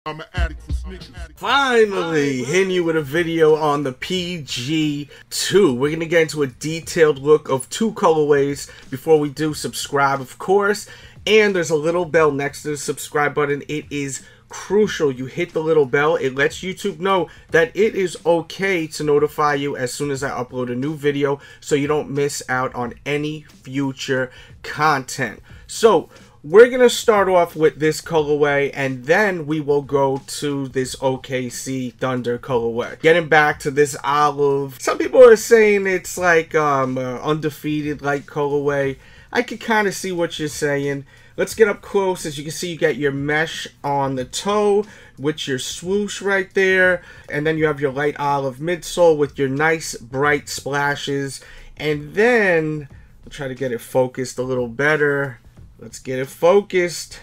I'm an addict for sneakers. Finally hitting you with a video on the PG2. We're going to get into a detailed look of two colorways. Before we do, subscribe of course. And there's a little bell next to the subscribe button. It is crucial you hit the little bell. It lets YouTube know that it is okay to notify you as soon as I upload a new video, so you don't miss out on any future content. So we're going to start off with this colorway, and then we will go to this OKC Thunder colorway. Getting back to this olive, some people are saying it's like undefeated like colorway. I can kind of see what you're saying. Let's get up close. As you can see, you got your mesh on the toe with your swoosh right there. And then you have your light olive midsole with your nice bright splashes. And then, I'll try to get it focused a little better. Let's get it focused.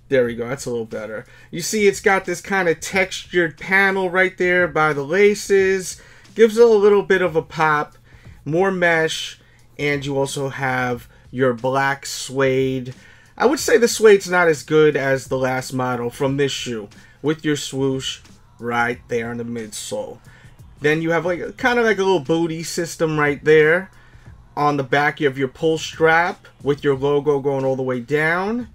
There we go, that's a little better. You see it's got this kind of textured panel right there by the laces. Gives it a little bit of a pop. More mesh. And you also have your black suede. I would say the suede's not as good as the last model from this shoe, with your swoosh right there in the midsole. Then you have like kind of like a little booty system right there. On the back you have your pull strap with your logo going all the way down.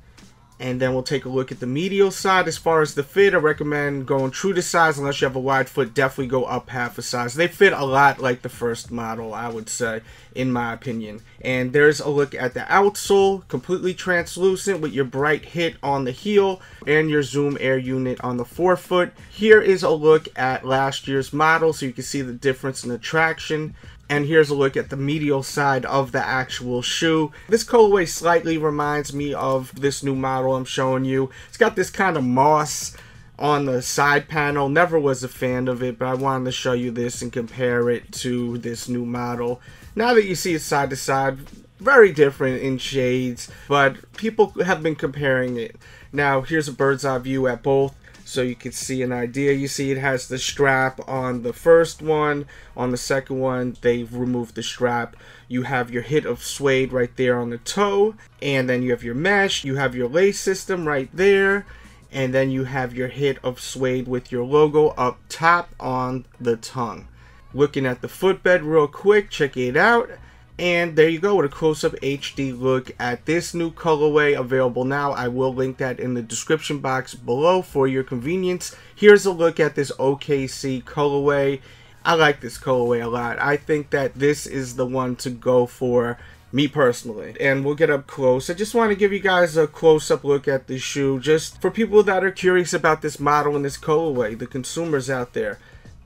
And then we'll take a look at the medial side. As far as the fit, I recommend going true to size. Unless you have a wide foot, definitely go up half a size. They fit a lot like the first model, I would say, in my opinion. And there's a look at the outsole, completely translucent with your bright hit on the heel and your Zoom Air unit on the forefoot. Here is a look at last year's model so you can see the difference in the traction. And here's a look at the medial side of the actual shoe. This colorway slightly reminds me of this new model I'm showing you. It's got this kind of moss on the side panel. Never was a fan of it, but I wanted to show you this and compare it to this new model. Now that you see it side to side, very different in shades, but people have been comparing it. Now here's a bird's eye view at both, so you can see an idea. You see it has the strap on the first one. On the second one, they've removed the strap. You have your hit of suede right there on the toe. And then you have your mesh. You have your lace system right there. And then you have your hit of suede with your logo up top on the tongue. Looking at the footbed real quick, check it out. And there you go, with a close-up HD look at this new colorway available now. I will link that in the description box below for your convenience. Here's a look at this OKC colorway. I like this colorway a lot. I think that this is the one to go for, me personally. And we'll get up close. I just want to give you guys a close-up look at the shoe, just for people that are curious about this model and this colorway, the consumers out there.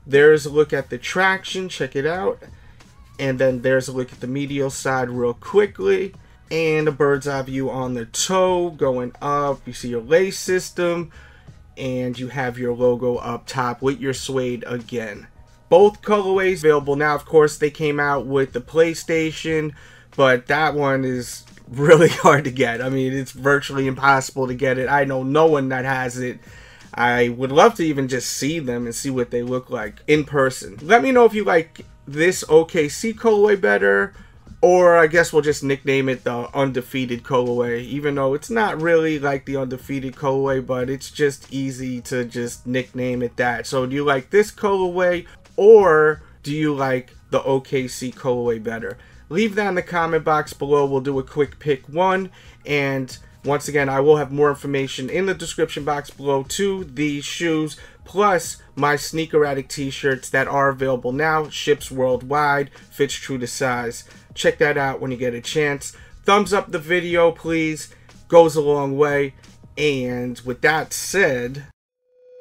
There's a look at the traction, check it out. And then there's a look at the medial side real quickly. And a bird's eye view on the toe going up. You see your lace system. And you have your logo up top with your suede again. Both colorways available now. Of course, they came out with the PlayStation. But that one is really hard to get. I mean, it's virtually impossible to get it. I know no one that has it. I would love to even just see them and see what they look like in person. Let me know if you like this OKC colorway better, or I guess we'll just nickname it the Undefeated colorway, even though it's not really like the Undefeated colorway, but it's just easy to just nickname it that. So do you like this colorway, or do you like the OKC colorway better? Leave that in the comment box below. We'll do a quick pick one, and once again, I will have more information in the description box below to these shoes, plus my Sneaker Addict t-shirts that are available now, ships worldwide, fits true to size. Check that out when you get a chance. Thumbs up the video, please. Goes a long way. And with that said,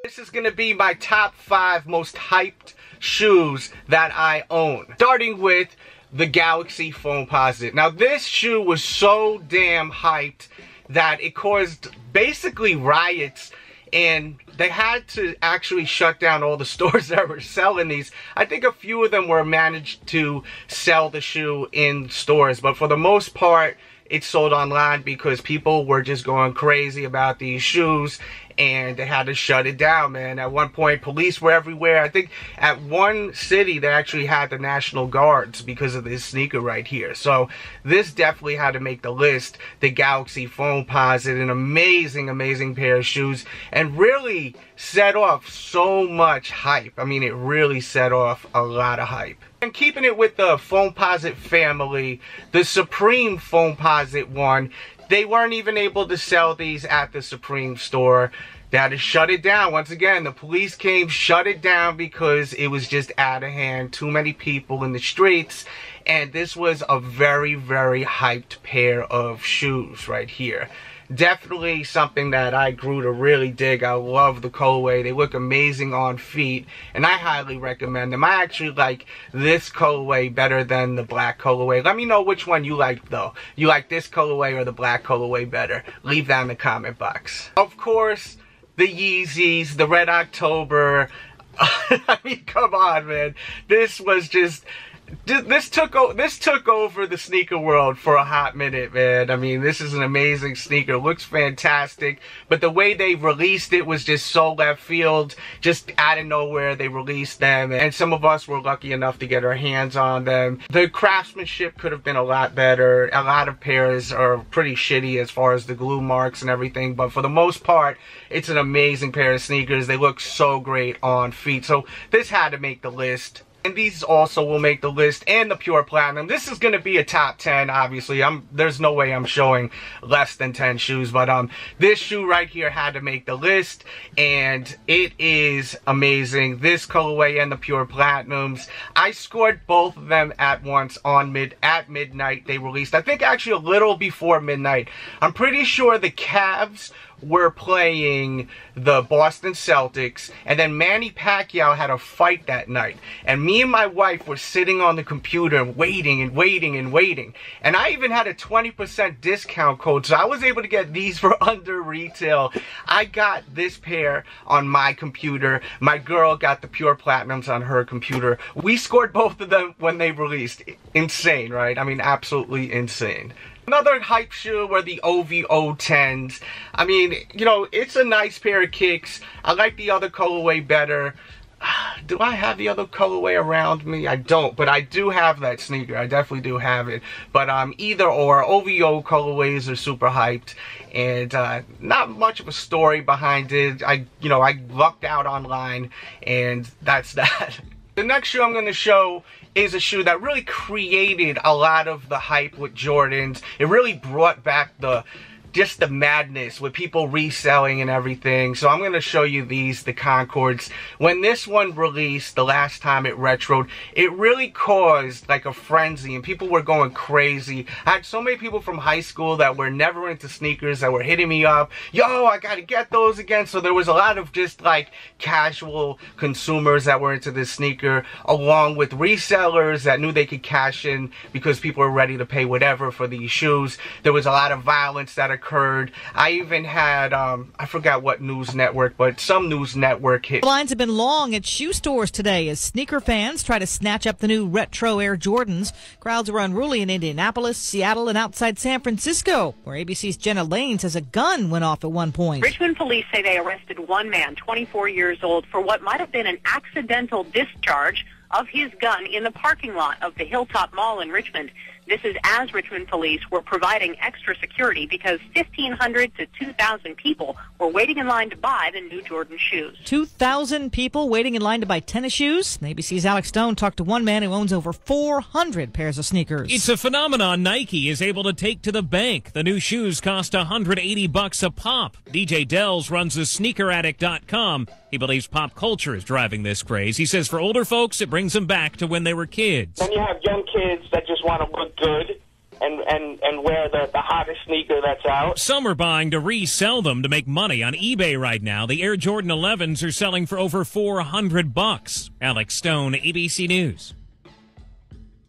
this is going to be my top 5 most hyped shoes that I own. Starting with the Galaxy Foamposite. Now this shoe was so damn hyped that it caused basically riots, and they had to actually shut down all the stores that were selling these. I think a few of them were managed to sell the shoe in stores, but for the most part, it's sold online because people were just going crazy about these shoes. and they had to shut it down, man. At one point, police were everywhere. I think at one city, they actually had the National Guards because of this sneaker right here. So this definitely had to make the list. The Galaxy Foamposite, an amazing, amazing pair of shoes, and really set off so much hype. I mean, it really set off a lot of hype. And keeping it with the Foamposite family, the Supreme Foamposite one, they weren't even able to sell these at the Supreme store. They had to shut it down. Once again, the police came, shut it down because it was just out of hand. Too many people in the streets. And this was a very, very hyped pair of shoes right here. Definitely something that I grew to really dig. I love the colorway. They look amazing on feet, and I highly recommend them. I actually like this colorway better than the black colorway. Let me know which one you like, though. You like this colorway or the black colorway better? Leave that in the comment box. Of course, the Yeezys, the Red October. I mean, come on, man. This was just... This took over the sneaker world for a hot minute, man. I mean, this is an amazing sneaker. Looks fantastic. But the way they released it was just so left field. Just out of nowhere, they released them. And some of us were lucky enough to get our hands on them. The craftsmanship could have been a lot better. A lot of pairs are pretty shitty as far as the glue marks and everything. But for the most part, it's an amazing pair of sneakers. They look so great on feet. So this had to make the list. And these also will make the list, and the Pure Platinum. This is going to be a top 10, obviously. There's no way I'm showing less than 10 shoes, but this shoe right here had to make the list, and it is amazing. This colorway and the Pure Platinums. I scored both of them at once at midnight. They released, I think actually a little before midnight. I'm pretty sure the Cavs were playing the Boston Celtics, and then Manny Pacquiao had a fight that night, and me and my wife were sitting on the computer waiting and waiting and waiting, and I even had a 20% discount code, so I was able to get these for under retail. I got this pair on my computer. My girl got the Pure Platinums on her computer. We scored both of them when they released. Insane, right? I mean, absolutely insane. Another hype shoe were the OVO 10s. I mean, you know, it's a nice pair of kicks. I like the other colorway better. Do I have the other colorway around me? I don't, but I do have that sneaker. I definitely do have it. But either or, OVO colorways are super hyped, and not much of a story behind it. I lucked out online, and that's that. The next shoe I'm going to show is a shoe that really created a lot of the hype with Jordans. It really brought back just the madness with people reselling and everything. So I'm going to show you these, the Concords. When this one released, the last time it retroed, it really caused like a frenzy, and people were going crazy. I had so many people from high school that were never into sneakers that were hitting me up. Yo, I got to get those again. So there was a lot of just like casual consumers that were into this sneaker, along with resellers that knew they could cash in because people were ready to pay whatever for these shoes. There was a lot of violence that occurred. I even had, I forgot what news network, but some news network hit. The lines have been long at shoe stores today as sneaker fans try to snatch up the new retro Air Jordans. Crowds were unruly in Indianapolis, Seattle, and outside San Francisco, where ABC's Jenna Lane says a gun went off at one point. Richmond police say they arrested one man, 24 years old, for what might have been an accidental discharge of his gun in the parking lot of the Hilltop Mall in Richmond. This is as Richmond police were providing extra security because 1,500 to 2,000 people were waiting in line to buy the new Jordan shoes. 2,000 people waiting in line to buy tennis shoes? ABC's Alex Stone talked to one man who owns over 400 pairs of sneakers. It's a phenomenon Nike is able to take to the bank. The new shoes cost $180 a pop. DJ Delz runs the sneakeraddict.com. He believes pop culture is driving this craze. He says for older folks, it brings them back to when they were kids. Then you have young kids that just want to look good and wear the hottest sneaker that's out. Some are buying to resell them to make money on eBay right now. The Air Jordan 11s are selling for over $400. Alex Stone, ABC News.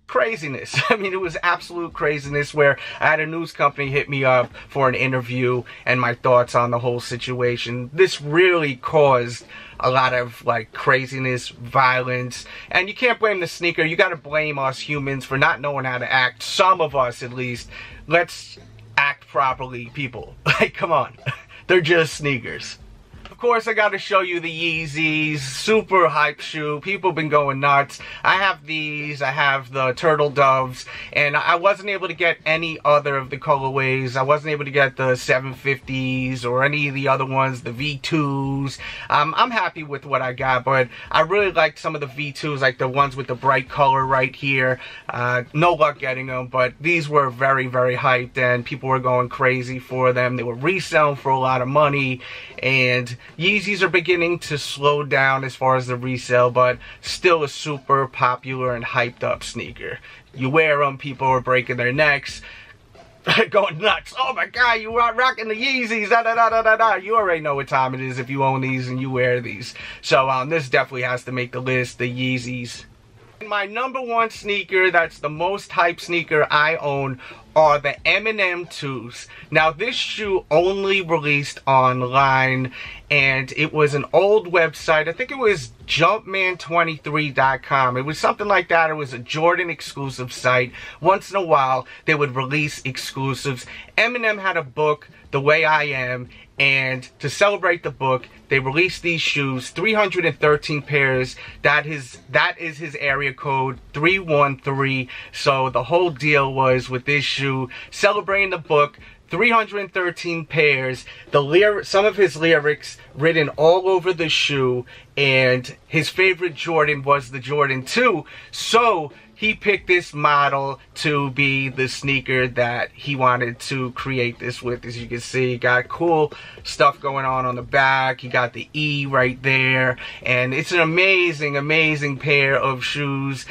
Craziness. I mean, it was absolute craziness where I had a news company hit me up for an interview and my thoughts on the whole situation. This really caused a lot of like craziness, violence, and you can't blame the sneaker. You got to blame us humans for not knowing how to act. Some of us, at least. Let's act properly, people. Like, come on. They're just sneakers. course, I gotta show you the Yeezys. Super hype shoe. People been going nuts. I have these. I have the Turtle Doves. And I wasn't able to get any other of the colorways. I wasn't able to get the 750s or any of the other ones, the V2s. I'm happy with what I got, but I really liked some of the V2s, like the ones with the bright color right here. No luck getting them, but these were very, very hyped, and people were going crazy for them. They were reselling for a lot of money, and Yeezys are beginning to slow down as far as the resale, but still a super popular and hyped up sneaker. You wear them, people are breaking their necks, going nuts. Oh my god, you are rocking the Yeezys, da da da da da da. You already know what time it is if you own these and you wear these. So this definitely has to make the list, the Yeezys. My number one sneaker that's the most hyped sneaker I own are the Eminem 2s. Now, this shoe only released online, and it was an old website. I think it was Jumpman23.com. It was something like that. It was a Jordan exclusive site. Once in a while, they would release exclusives. Eminem had a book, The Way I Am, and to celebrate the book, they released these shoes, 313 pairs. That is his area code, 313. So the whole deal was with this shoe, celebrating the book, 313 pairs, some of his lyrics written all over the shoe, and his favorite Jordan was the Jordan 2. So he picked this model to be the sneaker that he wanted to create this with. As you can see, got cool stuff going on the back. He got the E right there, and it's an amazing, amazing pair of shoes.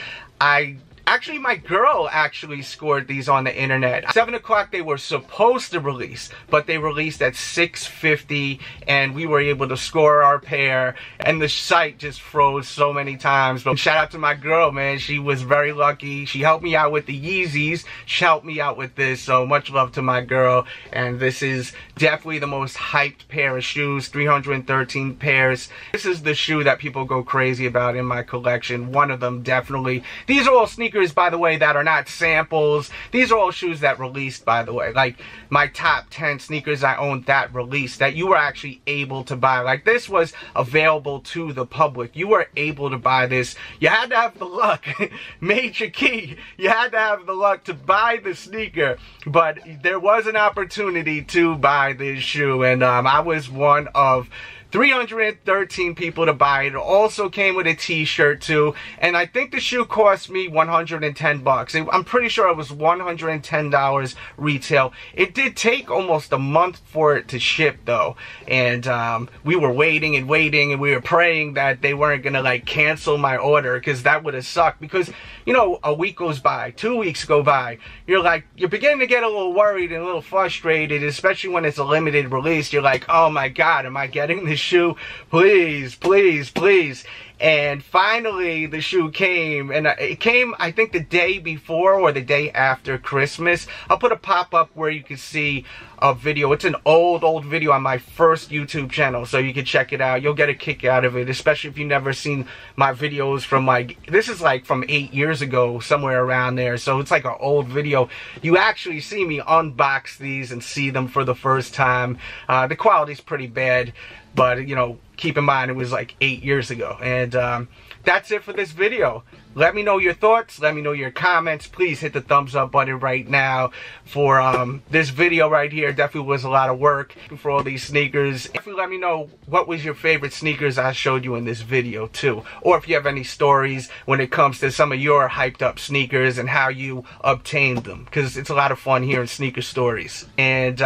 Actually, my girl actually scored these on the internet. 7 o'clock they were supposed to release, but they released at 6:50, and we were able to score our pair, and the site just froze so many times. But shout out to my girl, man. She was very lucky. She helped me out with the Yeezys. She helped me out with this, so much love to my girl. And this is definitely the most hyped pair of shoes, 313 pairs. This is the shoe that people go crazy about in my collection. One of them, definitely. These are all sneakers, by the way, that are not samples. These are all shoes that released, by the way. Like my top 10 sneakers I owned that released, that you were actually able to buy. Like this was available to the public. You were able to buy this. You had to have the luck. Major key. You had to have the luck to buy the sneaker. But there was an opportunity to buy this shoe, and I was one of 313 people to buy it. It also came with a t-shirt too, and I think the shoe cost me 110 bucks. I'm pretty sure it was $110 retail. It did take almost a month for it to ship though, and we were waiting and waiting, and we were praying that they weren't gonna like cancel my order, because that would have sucked. Because you know, a week goes by, 2 weeks go by, you're beginning to get a little worried and a little frustrated, especially when it's a limited release. You're like, oh my god, am I getting this shoe? Please, please, please. And finally the shoe came, and it came I think the day before or the day after Christmas. I'll put a pop-up where you can see a video. It's an old video on my first YouTube channel, so you can check it out. You'll get a kick out of it, especially if you've never seen my videos from this is like from 8 years ago, somewhere around there. So it's like an old video. You actually see me unbox these and see them for the first time. The quality's pretty bad, but you know, keep in mind it was like 8 years ago. And that's it for this video. Let me know your thoughts. Let me know your comments. Please hit the thumbs up button right now for this video right here. Definitely was a lot of work for all these sneakers. Definitely let me know what was your favorite sneakers I showed you in this video too. Or if you have any stories when it comes to some of your hyped up sneakers and how you obtained them. Because it's a lot of fun hearing sneaker stories. And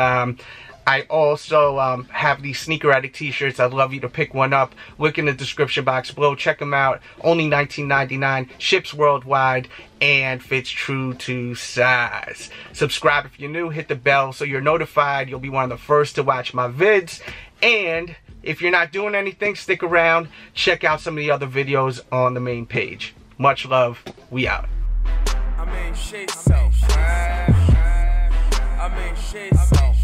I also have these Sneaker Addict t-shirts. I'd love you to pick one up. Link in the description box below. Check them out. Only $19.99. Ships worldwide and fits true to size. Subscribe if you're new. Hit the bell so you're notified. You'll be one of the first to watch my vids. And if you're not doing anything, stick around. Check out some of the other videos on the main page. Much love. We out. I mean, shit so. I mean, shit so.